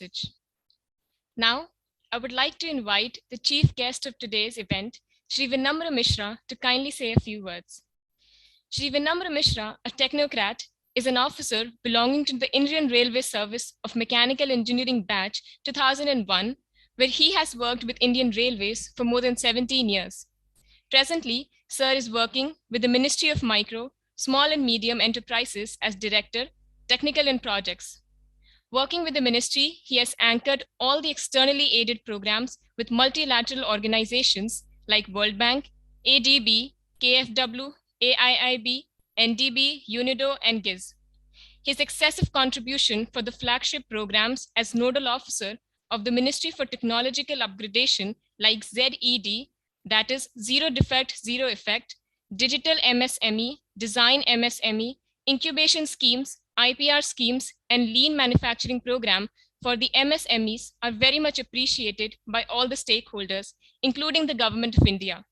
message. Now, I would like to invite the chief guest of today's event, Shri Vinamra Mishra, to kindly say a few words. Shri Vinamra Mishra, a technocrat, is an officer belonging to the Indian Railway Service of Mechanical Engineering Batch 2001, where he has worked with Indian Railways for more than 17 years. Presently, Sir is working with the Ministry of Micro, Small and Medium Enterprises as Director, Technical and Projects. Working with the ministry, he has anchored all the externally aided programs with multilateral organizations like World Bank, ADB, KfW, AIIB, NDB, UNIDO, and GIZ. His excessive contribution for the flagship programs as nodal officer of the Ministry for Technological Upgradation like ZED, that is Zero Defect, Zero Effect, Digital MSME, Design MSME, incubation schemes, IPR schemes, and lean manufacturing program for the MSMEs are very much appreciated by all the stakeholders, including the Government of India.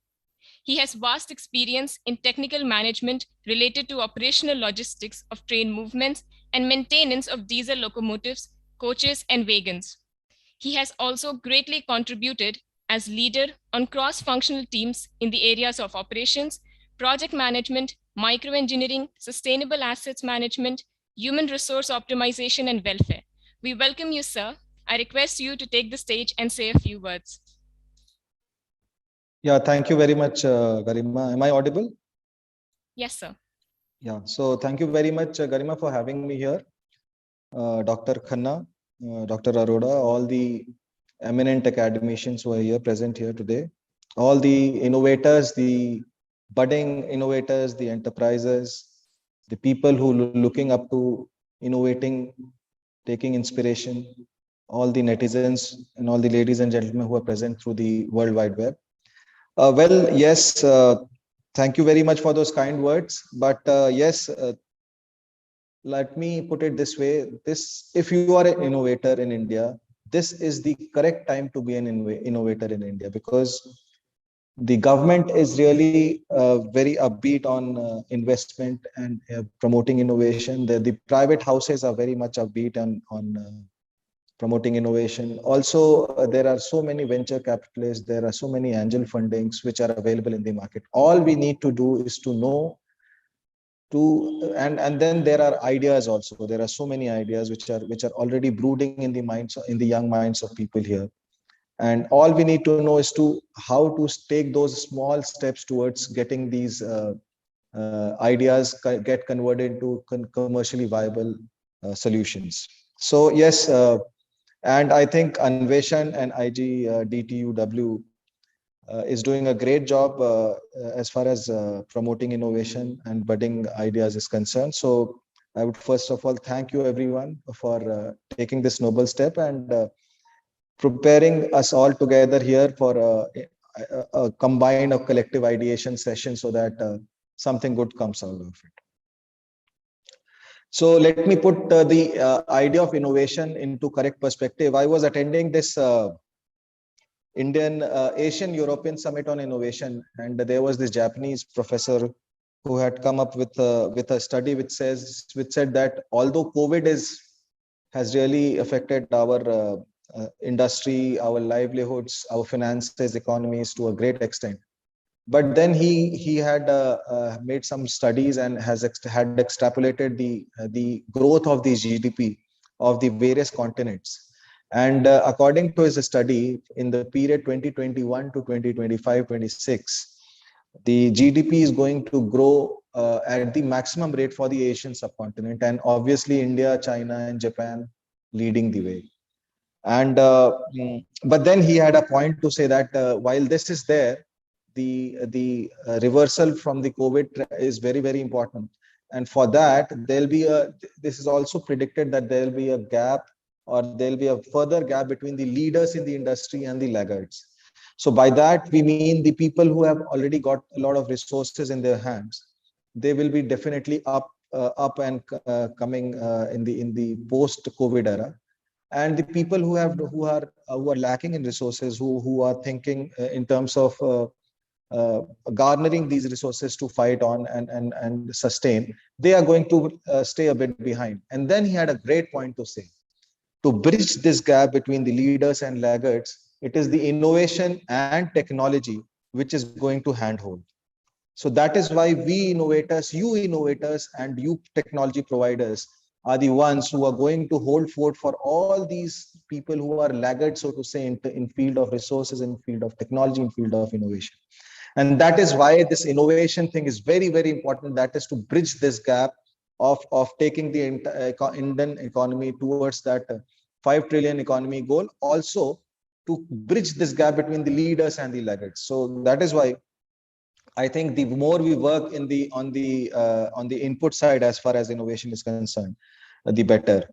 He has vast experience in technical management related to operational logistics of train movements and maintenance of diesel locomotives, coaches, and wagons. He has also greatly contributed as leader on cross-functional teams in the areas of operations, project management, microengineering, sustainable assets management, human resource optimization, and welfare. We welcome you, sir. I request you to take the stage and say a few words. Yeah, thank you very much, Garima. Am I audible? Yes, sir. Yeah, so thank you very much, Garima, for having me here. Dr. Khanna, Dr. Arora, all the eminent academicians who are here present here today, all the innovators, the budding innovators, the enterprises, the people who are looking up to innovating, taking inspiration, all the netizens and all the ladies and gentlemen who are present through the World Wide Web. Well, yes, thank you very much for those kind words. But yes, let me put it this way. If you are an innovator in India, this is the correct time to be an innovator in India, because the government is really very upbeat on investment and promoting innovation. The private houses are very much upbeat on promoting innovation. Also, there are so many venture capitalists, there are so many angel fundings which are available in the market. All we need to do is to know and then there are ideas also. There are so many ideas which are already brooding in the young minds of people here. And all we need to know is how to take those small steps towards getting these ideas get converted into commercially viable solutions. So yes, and I think Anveshan and IG DTUW is doing a great job as far as promoting innovation and budding ideas is concerned. So I would first of all thank you everyone for taking this noble step and preparing us all together here for a combined or collective ideation session so that something good comes out of it. So let me put the idea of innovation into correct perspective. I was attending this Indian Asian European Summit on Innovation, and there was this Japanese professor who had come up with a study which said that although COVID has really affected our industry, our livelihoods, our finances, economies to a great extent, but then he had made some studies and had extrapolated the growth of the GDP of the various continents. And according to his study, in the period 2021 to 2025-26, the GDP is going to grow at the maximum rate for the Asian subcontinent, and obviously India, China, and Japan leading the way. And but then he had a point to say that while this is there, the reversal from the COVID is very, very important. And for that, this is also predicted that there'll be a gap, or there'll be a further gap between the leaders in the industry and the laggards. So by that, we mean the people who have already got a lot of resources in their hands, they will be definitely up and coming in the post-COVID era. And the people who are lacking in resources, who are thinking in terms of garnering these resources to fight on and sustain, they are going to stay a bit behind. And then he had a great point to say to bridge this gap between the leaders and laggards, it is the innovation and technology which is going to handhold. So that is why we innovators, you innovators, and you technology providers are the ones who are going to hold fort for all these people who are laggards, so to say, in field of resources, in field of technology, in field of innovation. And that is why this innovation thing is very, very important. That is to bridge this gap of taking the Indian economy towards that 5 trillion economy goal, also to bridge this gap between the leaders and the laggards. So that is why I think the more we work in the on the input side as far as innovation is concerned, the better.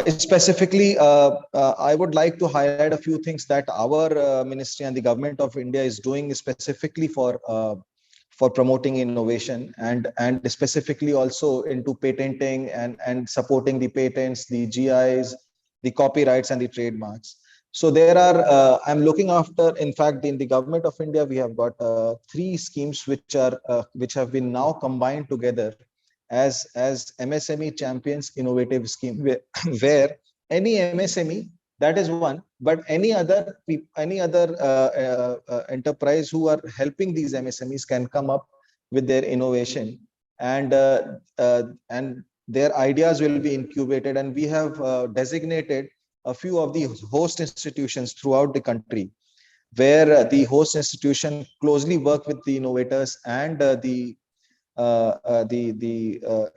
Specifically, I would like to highlight a few things that our ministry and the government of India is doing specifically for promoting innovation, and specifically also into patenting and supporting the patents, the GIs, the copyrights, and the trademarks. So there are, I'm looking after, in fact, in the government of India, we have got 3 schemes which have been now combined together as MSME Champions Innovative Scheme, where any MSME, that is one, but any other enterprise who are helping these MSMEs can come up with their innovation, and their ideas will be incubated, and we have designated a few of the host institutions throughout the country, where the host institution closely work with the innovators and the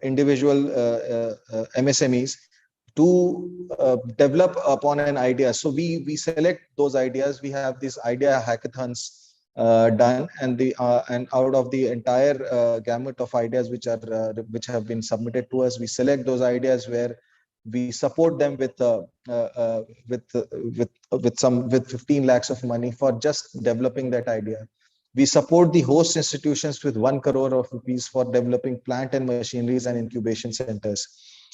individual MSMEs to develop upon an idea. So we select those ideas. We have these idea hackathons done, and out of the entire gamut of ideas which have been submitted to us, we select those ideas where we support them with 15 lakhs of money for just developing that idea. We support the host institutions with 1 crore of rupees for developing plant and machineries and incubation centers.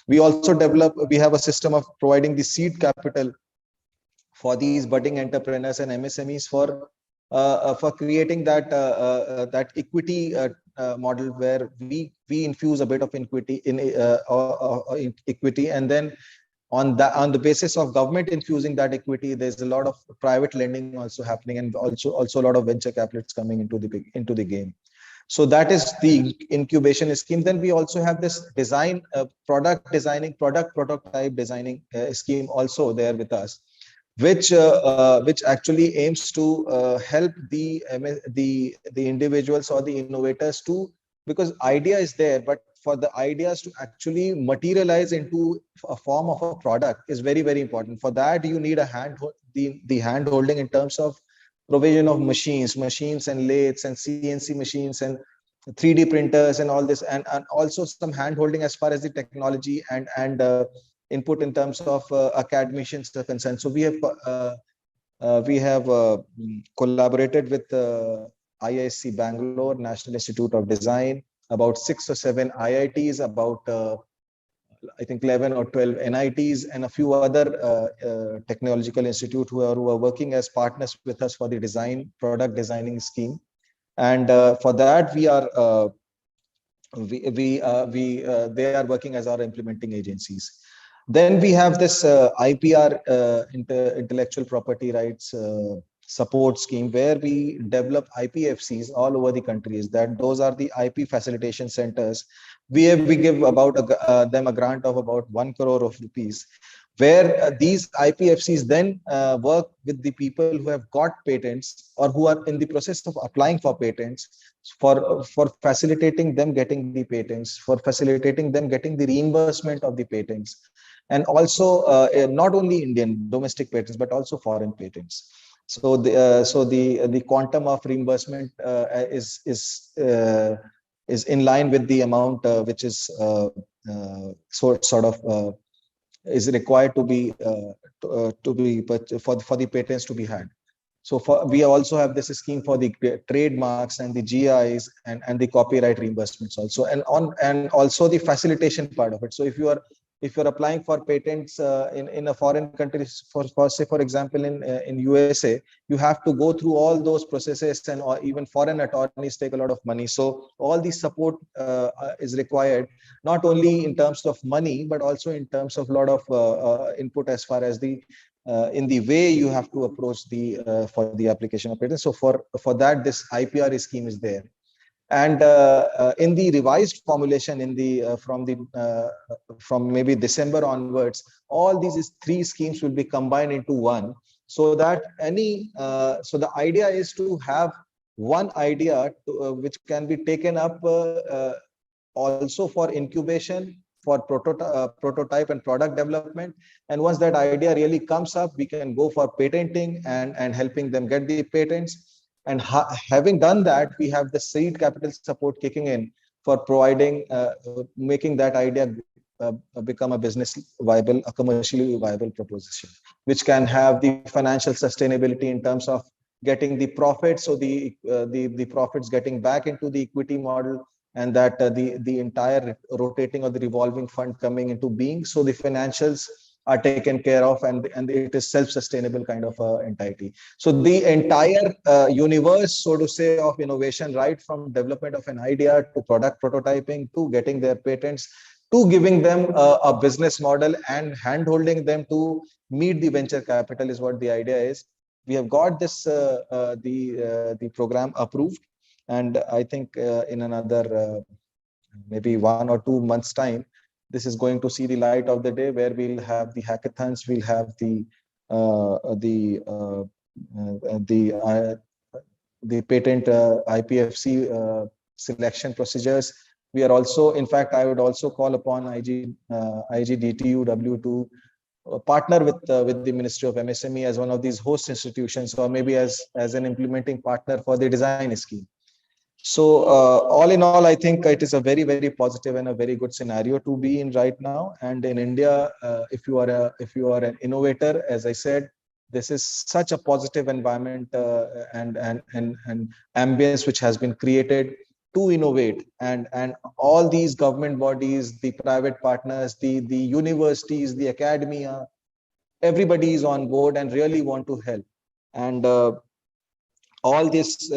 We also we have a system of providing the seed capital for these budding entrepreneurs and MSMEs for creating that equity model, where we infuse a bit of equity in equity, and then on the basis of government infusing that equity, there's a lot of private lending also happening, and also a lot of venture capitalists coming into the game. So that is the incubation scheme. Then we also have this product prototype designing scheme also there with us, which actually aims to help the individuals or the innovators to, because idea is there, but for the ideas to actually materialize into a form of a product is very, very important. For that, you need the hand holding in terms of provision of machines and lathes and CNC machines and 3D printers and all this, and also some hand holding as far as the technology and input in terms of academicians are concerned. So we have collaborated with IISc Bangalore, National Institute of Design, about 6 or 7 IITs, about I think 11 or 12 NITs, and a few other technological institutes who are working as partners with us for the product designing scheme. And for that, they are working as our implementing agencies. Then we have this IPR, intellectual property rights support scheme, where we develop IPFCs all over the countries. Those are the IP facilitation centers. We give about them a grant of about 1 crore of rupees, where these IPFCs then work with the people who have got patents or who are in the process of applying for patents, for facilitating them getting the patents, for facilitating them getting the reimbursement of the patents, and also not only Indian domestic patents but also foreign patents. So the quantum of reimbursement is in line with the amount which is sort of is required to be for the patents to be had. So we also have this scheme for the trademarks and the GIs and the copyright reimbursements also, and also the facilitation part of it. So if if you're applying for patents in a foreign country, for say, for example, in USA, you have to go through all those processes, and or even foreign attorneys take a lot of money. So all the support is required, not only in terms of money, but also in terms of a lot of input as far as the in the way you have to approach the for the application of patents. So for that, this IPR scheme is there. And in the revised formulation, in the from maybe December onwards, all these three schemes will be combined into one, so that any so the idea is to have one idea which can be taken up also for incubation, for prototype and product development. And once that idea really comes up, we can go for patenting and helping them get the patents. And having done that, we have the seed capital support kicking in for providing, making that idea become a business viable, a commercially viable proposition, which can have the financial sustainability in terms of getting the profits, so the profits getting back into the equity model, and that the entire rotating or the revolving fund coming into being, so the financials are taken care of, and it is self-sustainable kind of entity. So the entire universe, so to say, of innovation, right from development of an idea to product prototyping to getting their patents to giving them a business model and hand-holding them to meet the venture capital, is what the idea is. We have got this the program approved, and I think in another maybe 1 or 2 months time, this is going to see the light of the day, where we'll have the hackathons, we'll have the patent IPFC selection procedures. We are also, in fact, I would also call upon IGDTUW to partner with the Ministry of MSME as one of these host institutions, or maybe as an implementing partner for the design scheme. So all in all, I think it is a very, very positive and a very good scenario to be in right now. And in India, if you are an innovator, as I said, this is such a positive environment and ambience which has been created to innovate, and all these government bodies, the private partners, the universities, the academia, everybody is on board and really want to help. And all this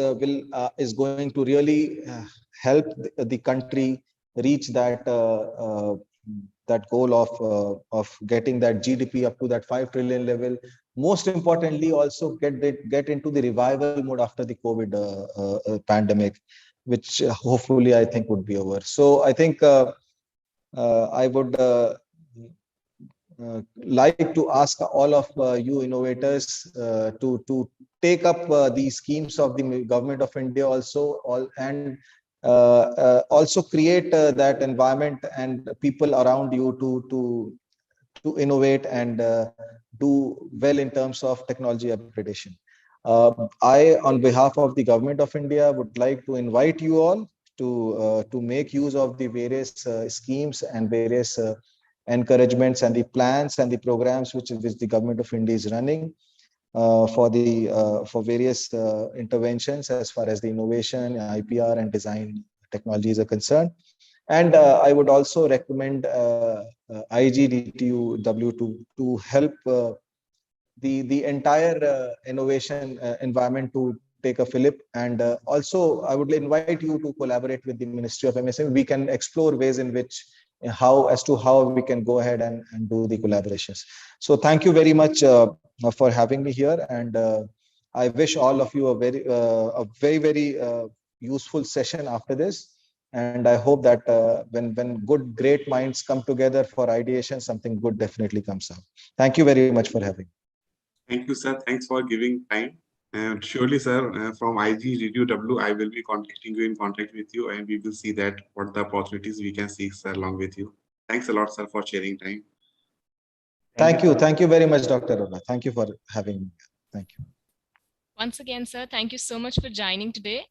is going to really help the country reach that that goal of getting that GDP up to that 5 trillion level. Most importantly, also get into the revival mode after the COVID pandemic, which hopefully I think would be over. So I think I would like to ask all of you innovators to take up these schemes of the government of India also, and also create that environment and people around you to innovate and do well in terms of technology upgradation. I, on behalf of the government of India, would like to invite you all to make use of the various schemes and various encouragements and the plans and the programs which the government of India is running for various interventions as far as the innovation, IPR, and design technologies are concerned. And I would also recommend IGDTUW to help the entire innovation environment to take a fillip. And also, I would invite you to collaborate with the Ministry of MSME. We can explore ways in which how we can go ahead and do the collaborations. So thank you very much for having me here, and I wish all of you a very useful session after this. And I hope that when great minds come together for ideation, something good definitely comes out. Thank you very much for having me. Thank you, sir. Thanks for giving time. And surely, sir, from IGDTUW, I will be in contact with you, and we will see that what the opportunities we can see, sir, along with you. Thanks a lot, sir, for sharing time. Thank you. Thank you very much, Dr. Arora. Thank you for having me. Thank you. Once again, sir, thank you so much for joining today.